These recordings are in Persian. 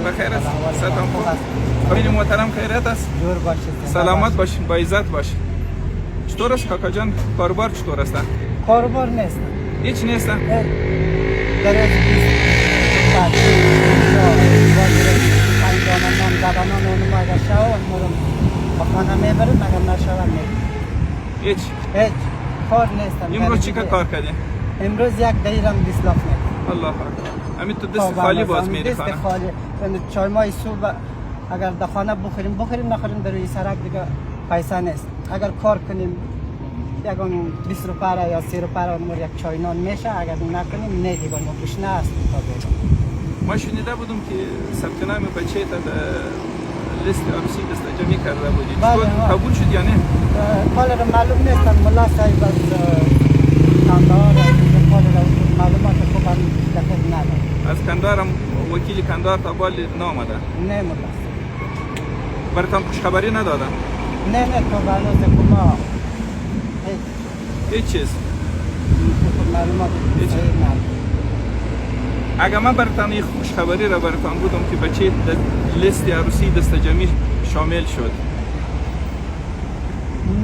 بخیر است. سلام خوب. خیلی محترم خیریت است. جور باشید. سلامت باشین، با عزت باشین. چطور است کاکا جان؟ کاروبار چطور است؟ کاروبار نیست. هیچ نیست. در از 20 ساعت نام زبانان اونم اگر شود مرم با خانه میبرم مگر نشود میبرم. هیچ کار نیستم. امروز چی کار کردی؟ امروز یک دیرم دیسلاف میکنم. الله اکبر. همین تو دست خالی باز میری خانه؟ دست خالی. چای مای صبح اگر در خانه بخوریم نخوریم در روی سرک دیگه پیسه نیست. اگر کار کنیم یکان 20 روپیه یا 30 روپیه اونمور یک چای نان میشه. اگر نکنیم نه دیگه ما گشنه است تا بیرون. ما شنیده بودم که ثبت نام بچه تا لیست عروسی دست جمعی کرده بودی. چطور قبول شد یا نه؟ حالا را معلوم نیستن. ملا صاحب از کندهار حالا را معلومات خوب هم دقیق ندارم. از کندهار هم وکیل کندهار تا بال نامده؟ نه ملا. براتان خوشخبری ندادن؟ نه تو بانوز ما هیچ چیز؟ معلومات صحیح ندارم. اگر من براتان یک خوشخبری را براتان بودم که بچه لیست عروسی دست جمعی شامل شد.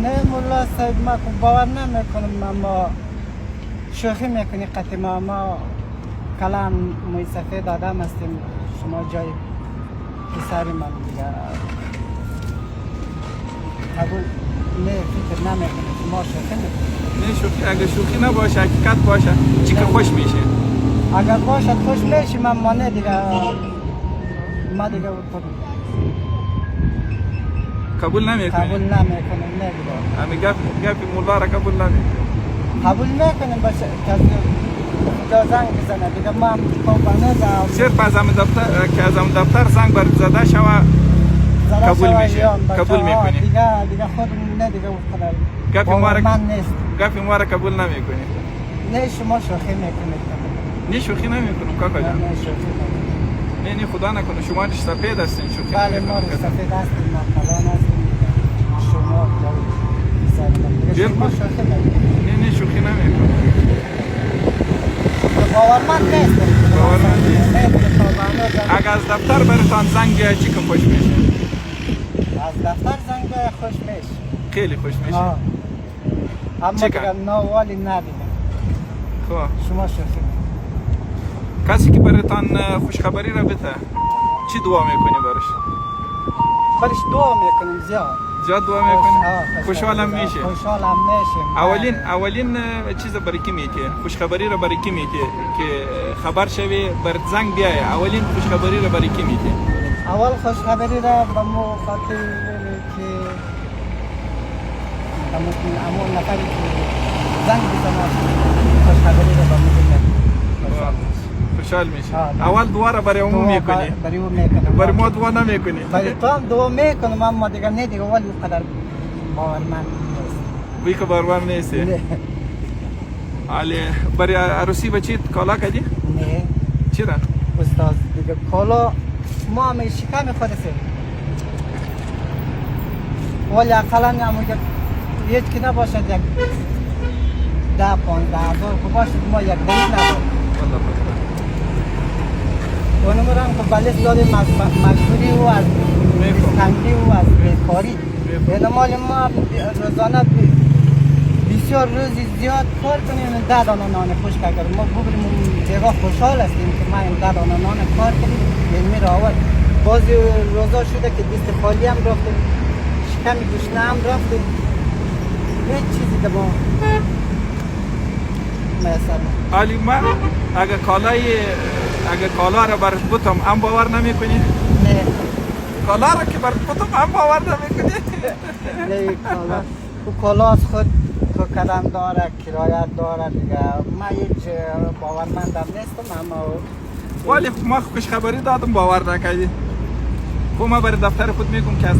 نه ملا صاحب ما باور نمیکنم. ما شوخی میکنی قطعی ما کلام موی سفید آدم هستیم. شما جای پسر من دیگه قبول نه فکر نمیکنم. شما شوخی میکنی. نه شوخی. اگر شوخی نباشه حقیقت باشه چی که خوش میشه. اگر باشد خوش میشی من مانه دیگه ما دیگه قبول نمیکنی؟ قبول نمیکنم. نه دیگه همین گپ مولا را قبول نمیکنی؟ قبول نکنیم باشه که زنگ بزنه دیگه ما هم کمپانه صرف از همین دفتر که از همین دفتر زنگ بر زده شوه قبول میشه. قبول میکنی؟ دیگه خودمون نه دیگه گپ ما را قبول نمیکنی؟ نه شما شوخی میکنید. نه شوخی نمیکنم کاکا جان. نه شوخی نمیکنم. نه خدا نکنه شما ریش سفید هستین شوخی. بله ما ریش سفید هستیم. ما فلان هستیم. شما شوخی نمیکنید. نه شوخی نمیکنم. باورمند نیستم. اگر از دفتر براتان زنگ بیاید چی که خوش میشه؟ از دفتر زنگ بیاید خوش میشه. خیلی خوش میشه. اما دیگه نوالی ندیدم. خب شما شوخی کسی که براتان خوشخبری را بده چی دعا میکنی برش دعا میکنیم زیاد دعا میکنی؟ خوشحالم میشه. خوشحالم میشه. اولین چیز برای کی میتی؟ خوشخبری را برای کی میتی که خبر شوی بر زنگ بیای؟ اولین خوشخبری را برای کی میتی؟ اول خوشخبری را به مو خاطر که همون نفری که زنگ بزنه خوشخبری را به مو خوشحال میشه. اول دعا را برای عموم میکنی؟ برای اون میکنم. برای ما دعا نمیکنی؟ برای تو هم دعا میکنم اما دیگه نه دیگه ولی قدر باورمند نیست. وی که باورمند نیستی؟ نه. حالی برای عروسی بچه کالا کردی؟ نه. چرا؟ استاد دیگه کالا ما هم شکم خود سیم. ولی اقلا نموید هیچ که نباشد یک 10-15 هزار که باشد ما یک دیگه نباشد. اونمون هم که بلیس دادیم از مجبوری و از تنگی و از بیکاری. یعنی مال ما روزانه بسیار روزی زیاد کار کنیم 10 دانه نان خشک اگر ما بگیریم دیگه خوشحال هستیم که ما این 10 دانه نان کار کنیم یعنی میره آورد. بعضی روزا شده که دست خالی هم رفتیم شکم گوشنه هم رفتیم هیچ چیزی که ما میسر حالی ما اگر کالا را برش بودم هم باور نمی کنی؟ نه کالا را که برش بودم هم باور نمی کنی؟ نه کالا از خود تو کلم داره کرایت داره دیگه ما هیچ باورمندم نیستم اما ولی ما خوشخبری دادم باور نکردی. خب ما برای دفتر خود میگم که از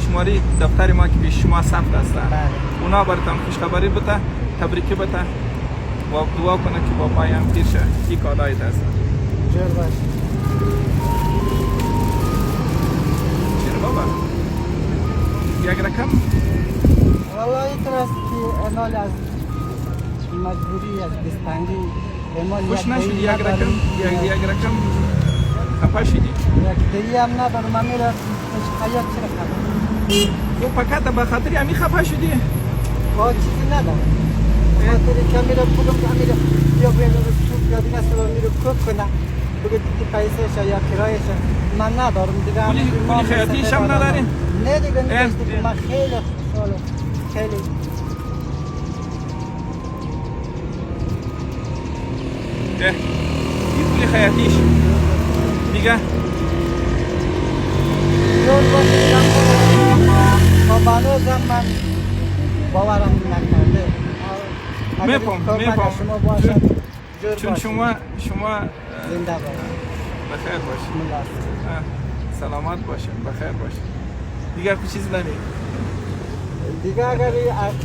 شماره دفتر ما که بیش شما ثبت هستن اونا براتون خوشخبری بده تبریکی بده و دعا کنه که با پایم پیر شه این کالایت هستن. جور باش. چرا بابا؟ یک رقم؟ والله اینطور است که انال از مجبوری از دستنگی خوش نشد یک رقم خفه شدی؟ یک دیگه هم ندارم امیر شکایت چرا کنم؟ تو فقط به خاطر همین خفه شدی؟ با چیزی ندارم خاطر که میره بگم که امیر یا بیاد سوپ یا دیگه سلام میره کوک کنه بگه دیگه پیسهش یا کرایش من ندارم دیگه پولی خیاطیش هم نداری؟ نه دیگه نیست دیگه من خیلی خوشحالم خیلی این پولی خیاطیش دیگه جور باشیدم با بانوزم من باورم نکرده میفهم شما باشد جور چون باشید. شما زنده باشید بخیر باشید ملاست. سلامت باشید بخیر باشید دیگر کوئی چیز نمی دیگه اگر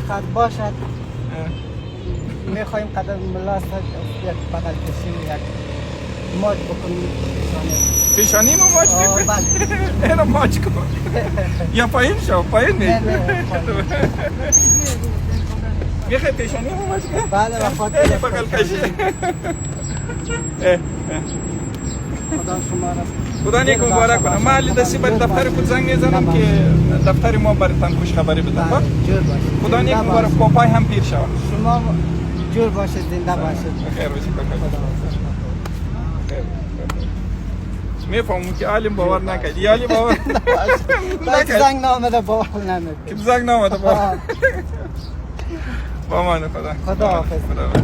خط باشد میخوایم قدر ملاست یک بغل کشیم یک ماج بکنیم پیشانی ما ماچ آه، بکن بله. اینو ماچ کن یا پایین شو پایین نه می نه میخوای پیشانی ما ماچ کن بله و خاطر اینو بغل کشی خدا شما را خدا نیک مبارک کنه من علی دستی بر دفتر خود زنگ میزنم که دفتر ما برتان خوش خبری بده بله، جور باشید خدا نیک زنده مبارک باشید. پاپای هم پیر شود شما جور باشید زنده باشید بخیر باشید بخیر خدا حافظ. میفهمم که عالم باور نکرد علی باور باید زنگ نامده باور نمید که زنگ نامده با من خدا خدا حافظ. خدا حافظ.